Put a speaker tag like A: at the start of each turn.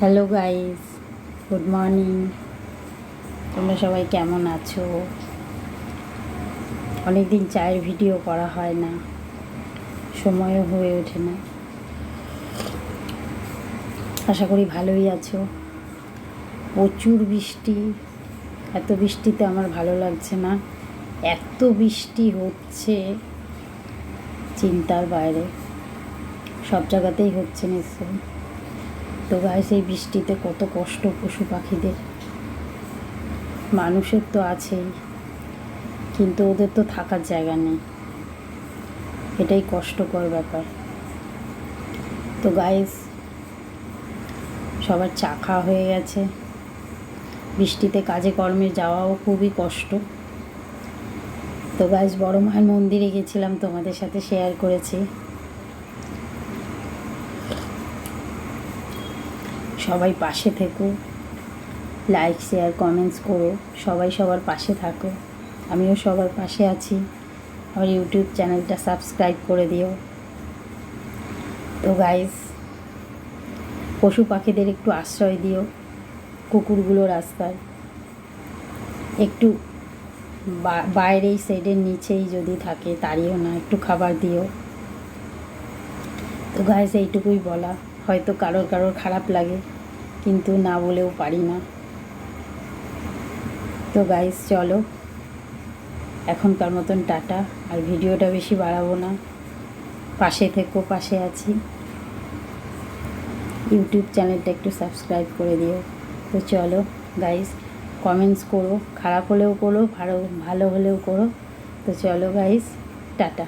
A: Hello guys, good morning. তোমরা সবাই কেমন আছো? অনেক দিন চায়ের ভিডিও করা হয় না, সময়ও হয়ে ওঠে না। আশা করি ভালোই আছো। প্রচুর বৃষ্টি, এত বৃষ্টিতে আমার ভালো লাগছে না। এত বৃষ্টি হচ্ছে চিন্তার বাইরে, সব জায়গাতেই হচ্ছে নিশ্চয়ই। তো গাইস, এই বৃষ্টিতে কত কষ্ট পশু পাখিদের, মানুষের তো আছেই, কিন্তু ওদের তো থাকার জায়গা নেই, এটাই কষ্টকর ব্যাপার। তো গাইস, সবার চা খাওয়া হয়ে গেছে। বৃষ্টিতে কাজে কর্মে যাওয়াও খুবই কষ্ট। তো গাইস, বড় মায়ের মন্দিরে গেছিলাম, তোমাদের সাথে শেয়ার করেছি। সবাই পাশে থেকো, লাইক শেয়ার কমেন্টস করো, সবাই সবার পাশে থাকো। আমিও সবার পাশে আছি। আমার ইউটিউব চ্যানেলটা সাবস্ক্রাইব করে দিও। তো গাইস, পশু পাখিদের একটু আশ্রয় দিও। কুকুরগুলো রাস্তায় একটু বাইরেই শেডের নিচেই যদি থাকে তাড়িও না, একটু খাবার দিও। তো গাইস, এইটুকুই বলা। হয়তো কারোর খারাপ লাগে, কিন্তু না বলেও পারি না। তো গাইস, চলো এখনকার মতন টাটা। আর ভিডিওটা বেশি বাড়াবো না। পাশে থেকো, পাশে আছি। ইউটিউব চ্যানেলটা একটু সাবস্ক্রাইব করে দিও। তো চলো গাইস, কমেন্টস করো, খারাপ হলেও করো, ভালো হলেও করো। তো চলো গাইস, টাটা।